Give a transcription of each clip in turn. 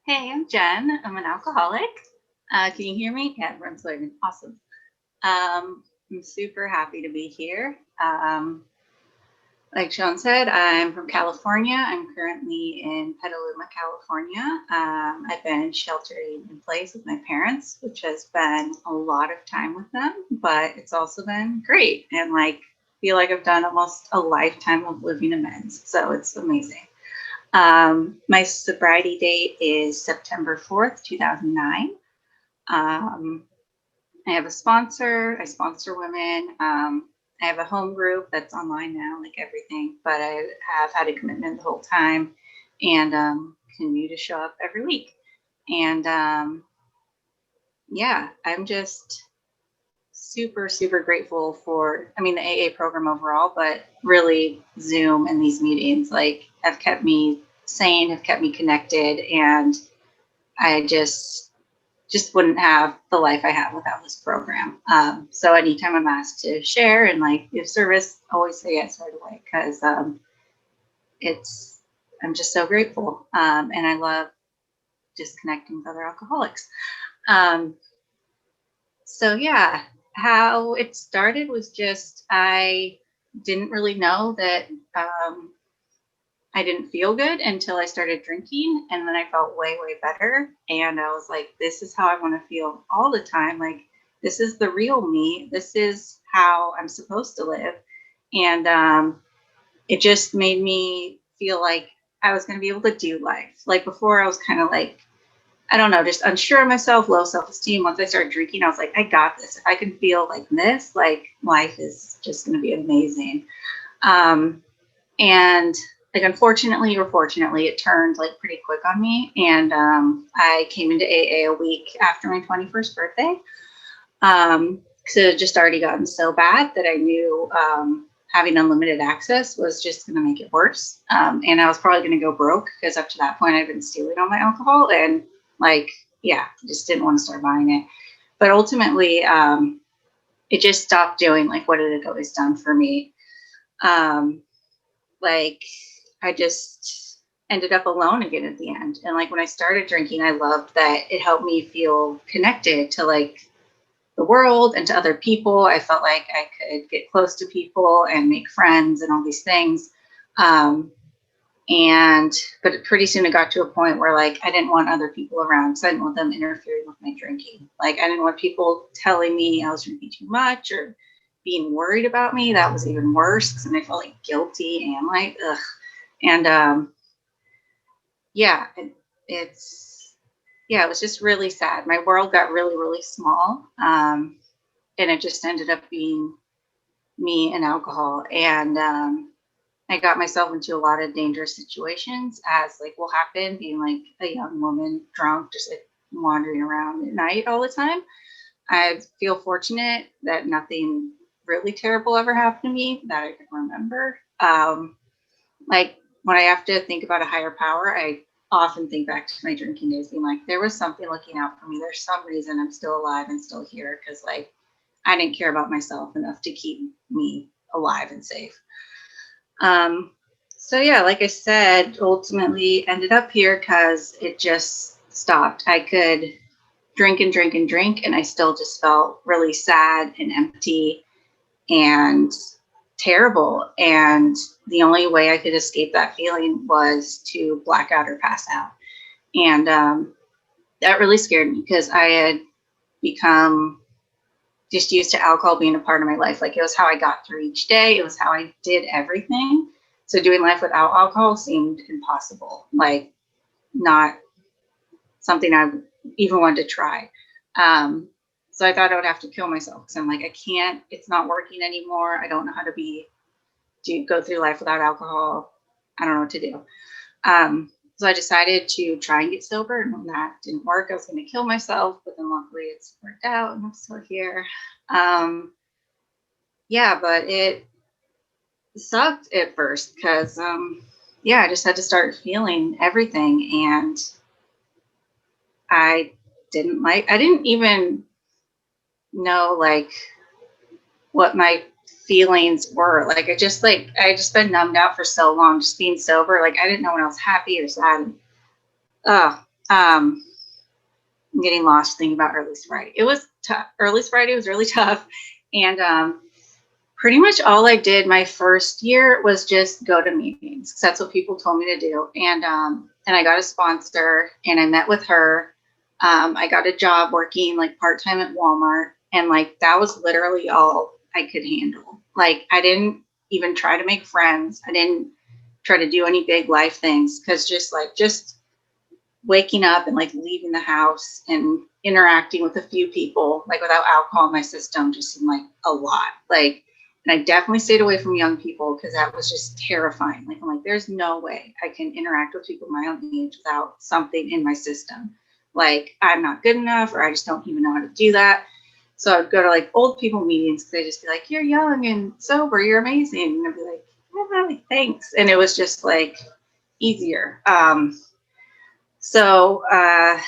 Hey, I'm Jen. I'm an alcoholic. Can you hear me? Yeah, everyone's learning. Awesome. I'm super happy to be here. Like Sean said, I'm from California. I'm currently in Petaluma, California. I've been sheltering in place with my parents, which has been a lot of time with them, but it's also been great. And feel like I've done almost a lifetime of living amends. So it's amazing. My sobriety date is September 4th, 2009. Um, I have a sponsor. I sponsor women. I have a home group that's online now, like everything, but I have had a commitment the whole time and continue to show up every week. And yeah, I'm just super, super grateful for, the AA program overall, but really Zoom and these meetings, have kept me sane, have kept me connected. And I just wouldn't have the life I have without this program. So anytime I'm asked to share and give service, always say yes right away because it's I'm just so grateful, and I love just connecting with other alcoholics. Um, so yeah, how it started was just I didn't really know that I didn't feel good until I started drinking, and then I felt way, way better. And I was like, this is how I want to feel all the time. Like, this is the real me. This is how I'm supposed to live. And it just made me feel like I was going to be able to do life. Like, before, I was kind of like, I don't know, just unsure of myself, low self esteem. Once I started drinking, I was like, I got this. If I can feel like this, like, life is just going to be amazing. And unfortunately or fortunately, it turned pretty quick on me. And I came into AA a week after my 21st birthday. So it just already gotten so bad that I knew having unlimited access was just going to make it worse. And I was probably going to go broke because up to that point, I'd been stealing all my alcohol. And yeah, just didn't want to start buying it. But ultimately, it just stopped doing what it had always done for me. Um, I just ended up alone again at the end. And when I started drinking, I loved that it helped me feel connected to the world and to other people. I felt like I could get close to people and make friends and all these things. Um, but pretty soon it got to a point where I didn't want other people around because I didn't want them interfering with my drinking. I didn't want people telling me I was drinking too much or being worried about me. That was even worse because then I felt guilty and ugh. And yeah, it's yeah, it was just really sad. My world got really, really small, and it just ended up being me and alcohol. And I got myself into a lot of dangerous situations, as will happen, being a young woman drunk, just wandering around at night all the time. I feel fortunate that nothing really terrible ever happened to me that I can remember. When I have to think about a higher power, I often think back to my drinking days, being there was something looking out for me. There's some reason I'm still alive and still here because I didn't care about myself enough to keep me alive and safe. So yeah, like I said, ultimately ended up here because it just stopped. I could drink and drink and drink, and I still just felt really sad and empty and terrible. And the only way I could escape that feeling was to black out or pass out. And that really scared me because I had become just used to alcohol being a part of my life. It was how I got through each day. It was how I did everything. So doing life without alcohol seemed impossible, not something I even wanted to try. So I thought I would have to kill myself because I'm I can't, it's not working anymore. I don't know how to go through life without alcohol. I don't know what to do. So I decided to try and get sober, and when that didn't work, I was going to kill myself, but then luckily it's worked out and I'm still here. Yeah, but it sucked at first because, yeah, I just had to start feeling everything, and I I didn't even know what my feelings were. I just been numbed out for so long, just being sober. I didn't know when I was happy or sad. I'm getting lost thinking about earliest Friday. It was tough. Earliest Friday was really tough. And pretty much all I did my first year was just go to meetings, because that's what people told me to do. And I got a sponsor, and I met with her. I got a job working like part-time at Walmart, and like that was literally all I could handle. Like I didn't even try to make friends. I didn't try to do any big life things, because just waking up and like leaving the house and interacting with a few people like without alcohol in my system just seemed like a lot. Like, and I definitely stayed away from young people because that was just terrifying. Like I'm like, there's no way I can interact with people my own age without something in my system. Like I'm not good enough, or I just don't even know how to do that. So I'd go to like old people meetings, because they'd just be like, you're young and sober, you're amazing. And I'd be like, oh, thanks. And it was just like easier. So I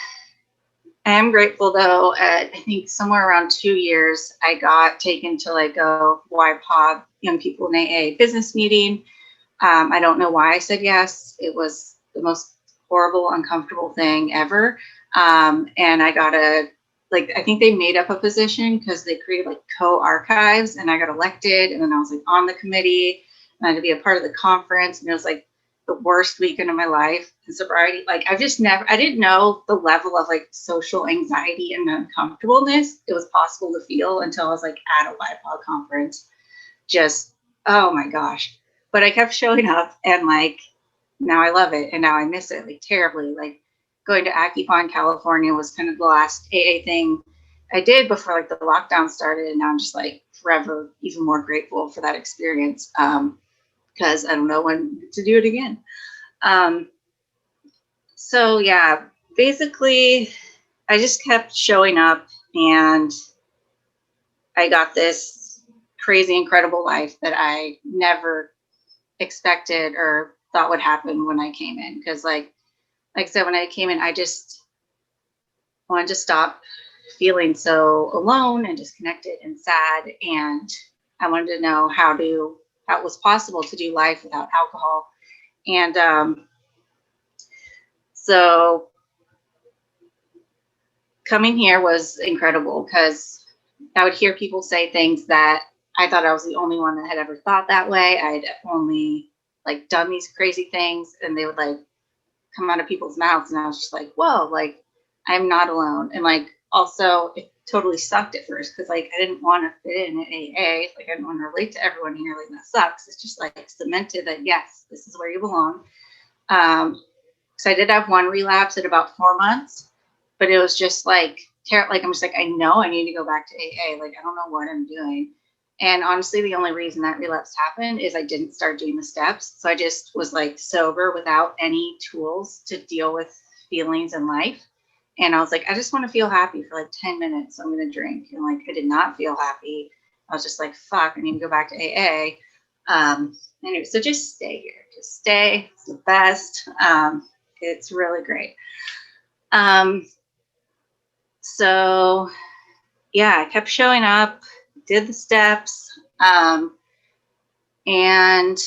am grateful though. At I think somewhere around 2 years, I got taken to like a YPOD, Young People in AA business meeting. I don't know why I said yes. It was the most horrible, uncomfortable thing ever. And I got I think they made up a position because they created like co-archives, and I got elected, and then I was like on the committee, and I had to be a part of the conference, and it was like the worst weekend of my life in sobriety. Like I didn't know the level of like social anxiety and uncomfortableness it was possible to feel until I was like at a YPOD conference. Just, oh my gosh. But I kept showing up, and like now I love it, and now I miss it like terribly. Like going to Akipon, California was kind of the last AA thing I did before like the lockdown started, and now I'm just like forever even more grateful for that experience. Because I don't know when to do it again. Um, so yeah, basically, I just kept showing up, and I got this crazy, incredible life that I never expected or thought would happen when I came in. Because like I said, when I came in, I just wanted to stop feeling so alone and disconnected and sad, and I wanted to know how it was possible to do life without alcohol. And so coming here was incredible, because I would hear people say things that I thought I was the only one that had ever thought that way. I'd only like done these crazy things, and they would like come out of people's mouths, and I was just like, whoa, like I'm not alone. And like also it totally sucked at first, because like I didn't want to fit in at AA. Like I didn't want to relate to everyone here. Like that sucks. It's just like cemented that yes, this is where you belong. So I did have one relapse at about 4 months, but it was just like like I'm just like, I know I need to go back to AA. Like I don't know what I'm doing. And honestly, the only reason that relapse happened is I didn't start doing the steps. So I just was like sober without any tools to deal with feelings in life. And I was like, I just want to feel happy for like 10 minutes. So I'm going to drink. And like, I did not feel happy. I was just like, fuck, I need to go back to AA. Anyway, so just stay here. Just stay. It's the best. It's really great. So yeah, I kept showing up, did the steps, and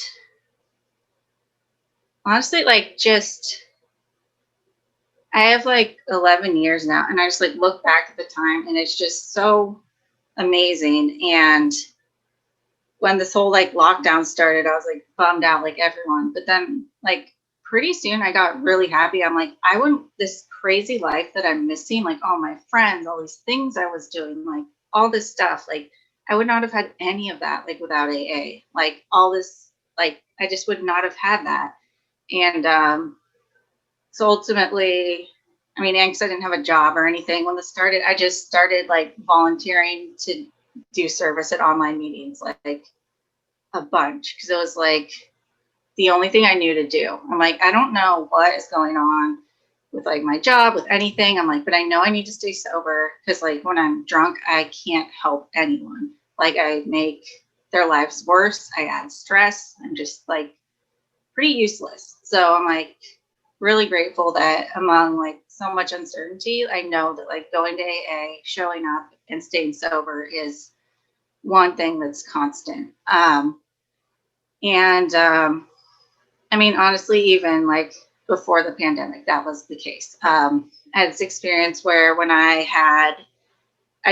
honestly, like just I have like 11 years now, and I just like look back at the time, and it's just so amazing. And when this whole like lockdown started, I was like bummed out like everyone. But then like pretty soon I got really happy. I'm like, I wouldn't this crazy life that I'm missing, like all my friends, all these things I was doing, like all this stuff, like I would not have had any of that like without AA. Like all this, like I just would not have had that. And so ultimately, I mean, because I didn't have a job or anything when this started, I just started like volunteering to do service at online meetings, like a bunch, because it was like the only thing I knew to do. I'm like, I don't know what is going on with like my job, with anything. I'm like, but I know I need to stay sober, because like when I'm drunk, I can't help anyone. Like I make their lives worse. I add stress. I'm just like pretty useless. So I'm like really grateful that among like so much uncertainty, I know that like going to AA, showing up, and staying sober is one thing that's constant. And I mean, honestly, even like before the pandemic, that was the case. I had this experience where when I'd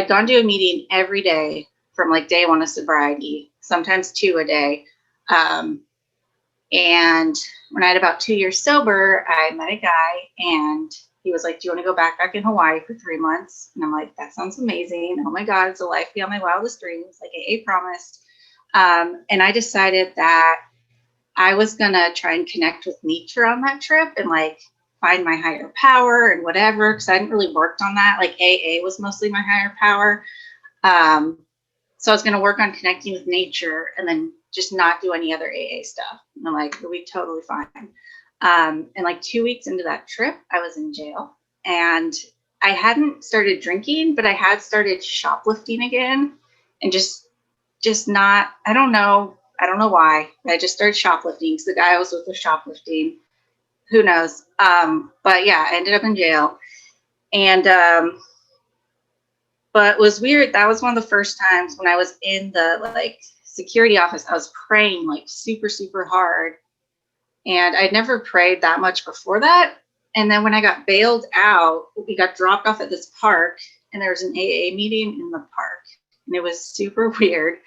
gone to a meeting every day from like day one of sobriety, sometimes 2 a day. And when I had about 2 years sober, I met a guy and he was like, "Do you want to go backpack in Hawaii for 3 months?" And I'm like, "That sounds amazing. Oh my God, it's a life beyond my wildest dreams, like AA promised." And I decided that I was going to try and connect with nature on that trip and like find my higher power and whatever, because I hadn't really worked on that. Like AA was mostly my higher power. So I was going to work on connecting with nature and then just not do any other AA stuff. And I'm like, it'll be totally fine. And like 2 weeks into that trip, I was in jail and I hadn't started drinking, but I had started shoplifting again and just not, I don't know why. I just started shoplifting because the guy I was with was shoplifting. Who knows? But yeah, I ended up in jail. And, but it was weird. That was one of the first times when I was in the like security office, I was praying like super, super hard. And I'd never prayed that much before that. And then when I got bailed out, we got dropped off at this park and there was an AA meeting in the park. And it was super weird.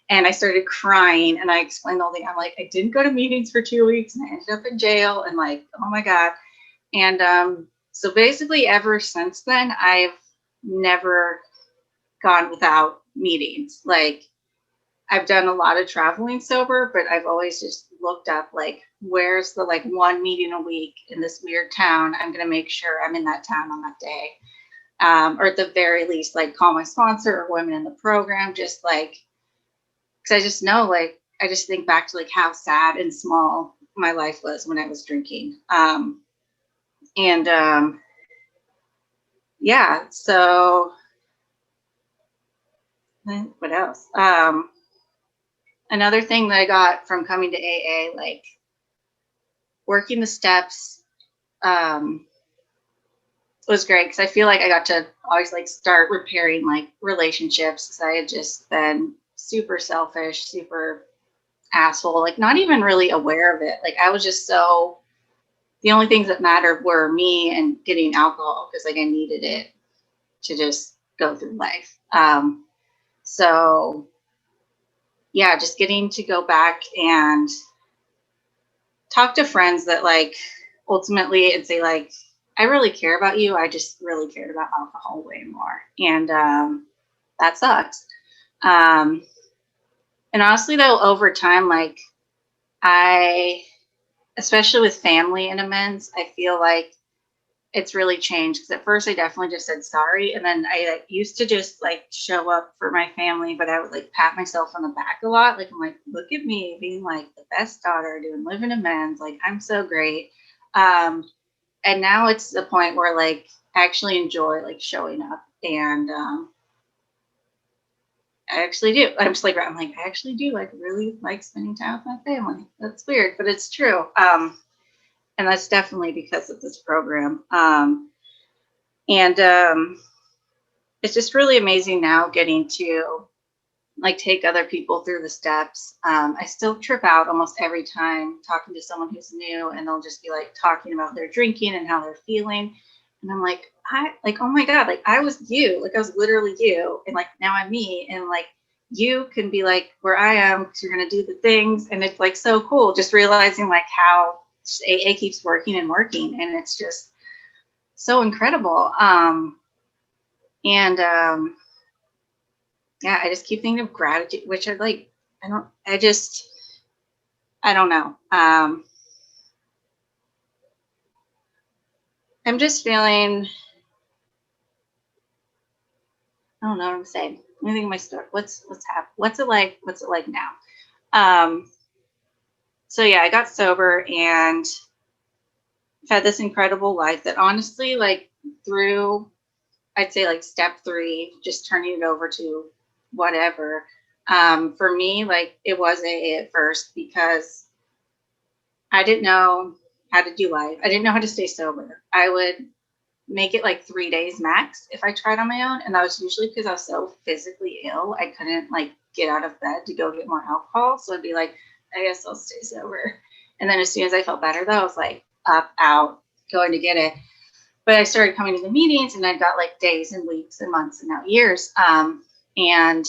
And I started crying and I explained the whole thing. I'm like, I didn't go to meetings for 2 weeks and I ended up in jail and like, oh my God. And so basically ever since then, I've never gone without meetings. Like I've done a lot of traveling sober, but I've always just looked up like, where's the like one meeting a week in this weird town? I'm going to make sure I'm in that town on that day. Or at the very least, like call my sponsor or women in the program, just like, because I just know, like, I just think back to like how sad and small my life was when I was drinking. And yeah, so what else? Another thing that I got from coming to AA, like working the steps, was great because I feel like I got to always like start repairing like relationships because I had just been super selfish, super asshole, like not even really aware of it. Like I was just so, the only things that mattered were me and getting alcohol because like I needed it to just go through life. So yeah, just getting to go back and talk to friends that like ultimately and say like, I really care about you. I just really cared about alcohol way more. And that sucks. And honestly though, over time, like especially with family and amends, I feel like it's really changed because at first I definitely just said sorry. And then I like, used to just like show up for my family, but I would like pat myself on the back a lot. Like, I'm like, look at me being like the best daughter, doing living amends. Like, I'm so great. And now it's the point where like I actually enjoy like showing up and I actually do. I'm just like, I'm like, I actually do like really like spending time with my family. That's weird, but it's true. And that's definitely because of this program. And it's just really amazing now getting to like take other people through the steps. I still trip out almost every time talking to someone who's new and they'll just be like talking about their drinking and how they're feeling. And I'm like, oh my God, like I was you, like I was literally you. And like now I'm me. And like you can be like where I am because you're going to do the things. And it's like so cool just realizing like how AA keeps working and working. And it's just so incredible. And yeah, I just keep thinking of gratitude, which I like, I don't know. I'm just feeling, I don't know what I'm saying. Let me think of my story. What's happened? What's it like now? So yeah, I got sober and had this incredible life that honestly, like through, I'd say like step 3, just turning it over to whatever. For me, like it was AA at first because I didn't know how to do life. I didn't know how to stay sober. I would make it like 3 days max if I tried on my own. And that was usually because I was so physically ill. I couldn't like get out of bed to go get more alcohol. So I'd be like, I guess I'll stay sober. And then as soon as I felt better though, I was like, up, out, going to get it. But I started coming to the meetings, and I got like days and weeks and months and now years. And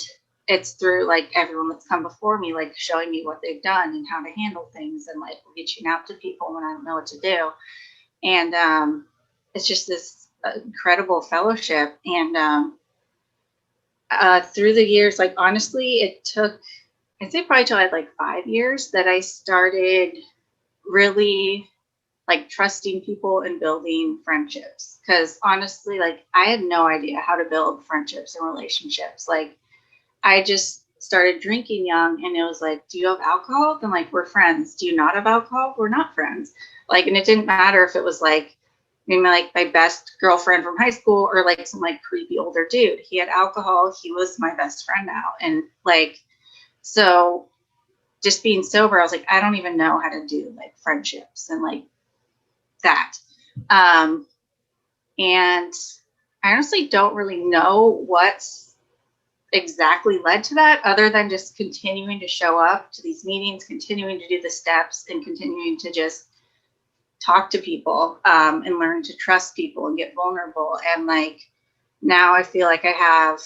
it's through like everyone that's come before me, like showing me what they've done and how to handle things, and like reaching out to people when I don't know what to do. And it's just this incredible fellowship. And through the years, like honestly, it took, I'd say probably till I had like 5 years that I started really like trusting people and building friendships. Because honestly, like I had no idea how to build friendships and relationships. Like I just started drinking young, and it was like, do you have alcohol? Then like, we're friends. Do you not have alcohol? We're not friends. Like, and it didn't matter if it was like maybe like my best girlfriend from high school or like some like creepy older dude. He had alcohol. He was my best friend now. And like, so just being sober, I was like, I don't even know how to do like friendships and like that. And I honestly don't really know what's exactly led to that, other than just continuing to show up to these meetings, continuing to do the steps, and continuing to just talk to people, and learn to trust people and get vulnerable. And like now I feel like I have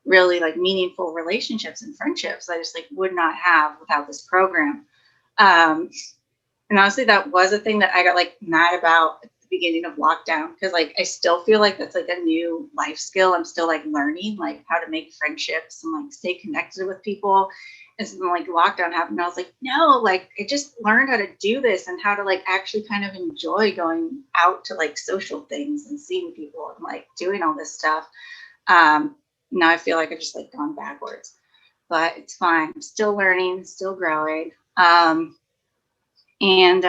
really like meaningful relationships and friendships I just like would not have without this program. And honestly, that was a thing that I got like mad about at the beginning of lockdown, because like I still feel like that's like a new life skill. I'm still like learning like how to make friendships and like stay connected with people. And so then like lockdown happened, I was like, no, like I just learned how to do this and how to like actually kind of enjoy going out to like social things and seeing people and like doing all this stuff. Now I feel like I've just like gone backwards, but it's fine. I'm still learning, still growing. And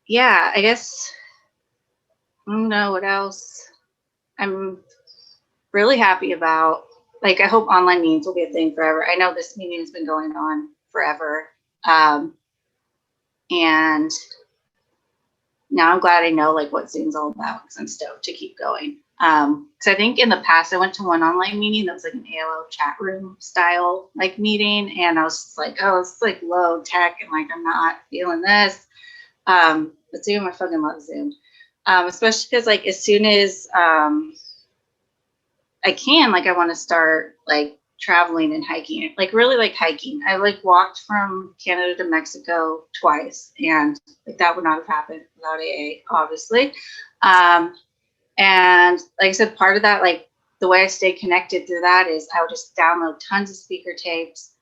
yeah, I guess I don't know what else I'm really happy about. Like, I hope online meetings will be a thing forever. I know this meeting has been going on forever. And now I'm glad I know like what Zoom's all about, because I'm stoked to keep going. Because I think in the past I went to one online meeting that was like an AOL chat room style like meeting, and I was just like, oh, it's like low tech, and like I'm not feeling this. But Zoom, I fucking love Zoom. Especially because like as soon as I can, like I want to start like traveling and hiking, like really like hiking. I like walked from Canada to Mexico twice, and like that would not have happened without AA, obviously. And like I said, part of that, like the way I stay connected through that is I would just download tons of speaker tapes,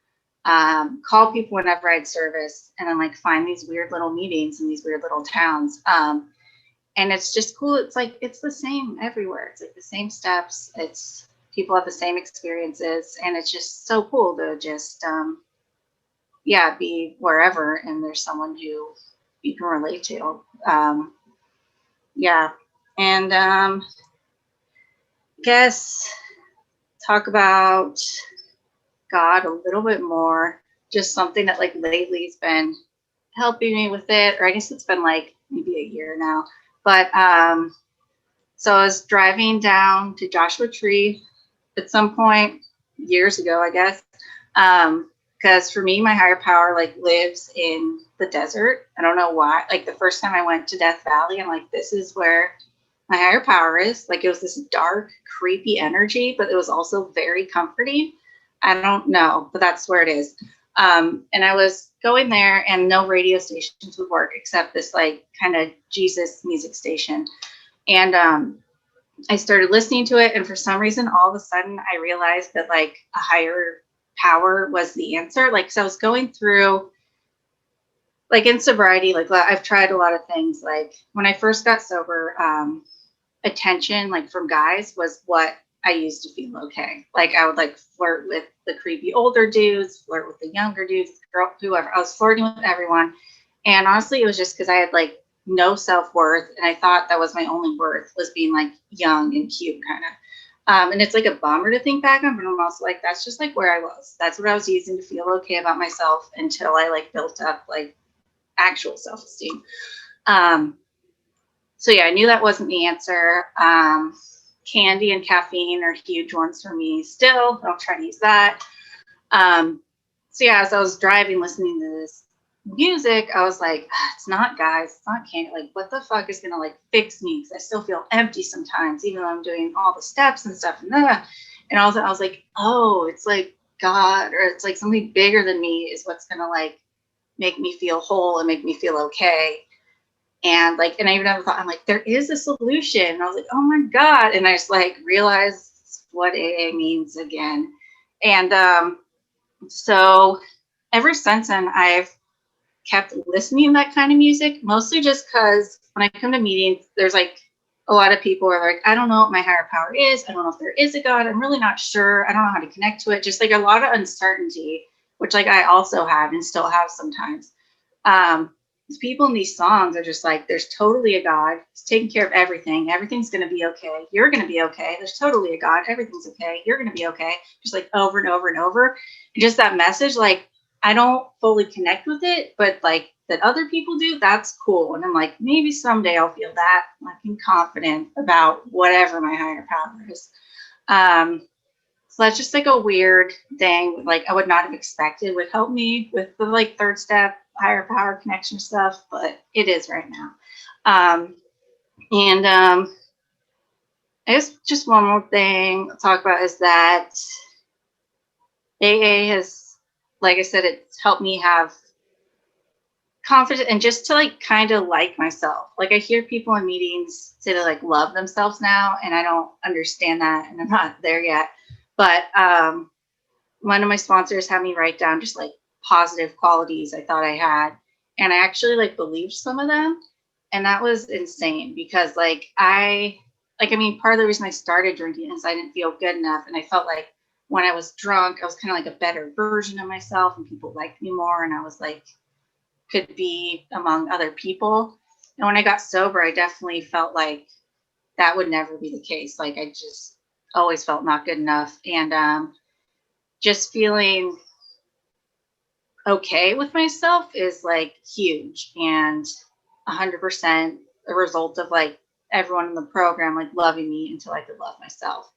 call people whenever I had service, and then like find these weird little meetings in these weird little towns. And it's just cool. It's like, it's the same everywhere. It's like the same steps. It's people have the same experiences, and it's just so cool to just, yeah, be wherever. And there's someone who you can relate to. Yeah. And, guess talk about God a little bit more, just something that like lately has been helping me with it, or I guess it's been like maybe a year now. But so I was driving down to Joshua Tree at some point years ago, I guess. Because for me, my higher power like lives in the desert. I don't know why. Like the first time I went to Death Valley, I'm like, this is where my higher power is. Like it was this dark, creepy energy, but it was also very comforting. I don't know, but that's where it is. And I was going there, and no radio stations would work except this like kind of Jesus music station. And I started listening to it, and for some reason, all of a sudden, I realized that like a higher power was the answer. Like, so I was going through, like in sobriety, like I've tried a lot of things. Like when I first got sober, attention, like from guys, was what I used to feel okay. Like I would like flirt with the creepy older dudes, flirt with the younger dudes, girl, whoever. I was flirting with everyone, and honestly, it was just because I had like no self-worth, and I thought that was my only worth, was being like young and cute kind of. And it's like a bummer to think back on, but I'm also like, that's just like where I was. That's what I was using to feel okay about myself until I like built up like actual self-esteem. So yeah, I knew that wasn't the answer. Candy and caffeine are huge ones for me still. I'll try to use that. So yeah, as I was driving, listening to this music, I was like, it's not guys, it's not candy. Like, what the fuck is gonna like fix me? Because I still feel empty sometimes, even though I'm doing all the steps and stuff. And I was like, oh, it's like God, or it's like something bigger than me is what's gonna like make me feel whole and make me feel okay. And like, and I even never thought, I'm like, there is a solution. And I was like, oh my God. And I just like realized what AA means again. And so ever since then, I've kept listening to that kind of music, mostly just because when I come to meetings, there's like a lot of people are like, I don't know what my higher power is. I don't know if there is a God. I'm really not sure. I don't know how to connect to it. Just like a lot of uncertainty, which like I also have and still have sometimes. These people in these songs are just like, there's totally a God. He's taking care of everything. Everything's going to be okay. You're going to be okay. There's totally a God. Everything's okay. You're going to be okay. Just like over and over and over. And just that message, like, I don't fully connect with it, but like that other people do, that's cool. And I'm like, maybe someday I'll feel that like confident about whatever my higher power is. So that's just like a weird thing. Like I would not have expected would help me with the like third step higher power connection stuff, but it is right now. And I guess just one more thing I'll talk about is that AA has, like I said, it's helped me have confidence and just to like kind of like myself. Like I hear people in meetings say they like love themselves now, and I don't understand that, and I'm not there yet. But one of my sponsors had me write down just like positive qualities I thought I had, and I actually like believed some of them, and that was insane because I mean, part of the reason I started drinking is I didn't feel good enough, and I felt like when I was drunk I was kind of like a better version of myself and people liked me more, and I was like could be among other people. And when I got sober, I definitely felt like that would never be the case. Like I just always felt not good enough. And just feeling okay with myself is like huge and 100% a result of like everyone in the program like loving me until I could love myself.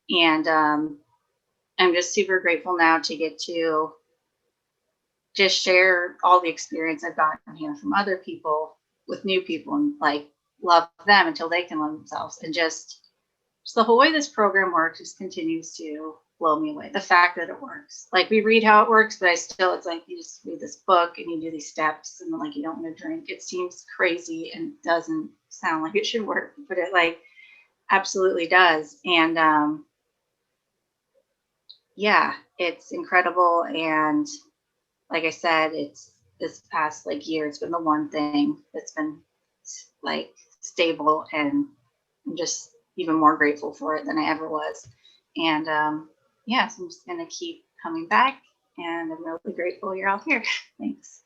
And I'm just super grateful now to get to just share all the experience I've gotten here from other people with new people and like love them until they can love themselves. And just the whole way this program works just continues to blow me away. The fact that it works. Like we read how it works, but I still, it's like you just read this book and you do these steps and then like you don't want to drink. It seems crazy and doesn't sound like it should work, but it like absolutely does. And yeah, it's incredible. And like I said, it's this past like year, it's been the one thing that's been like stable, and I'm just even more grateful for it than I ever was. And yeah, so I'm just gonna keep coming back, and I'm really grateful you're all here. Thanks.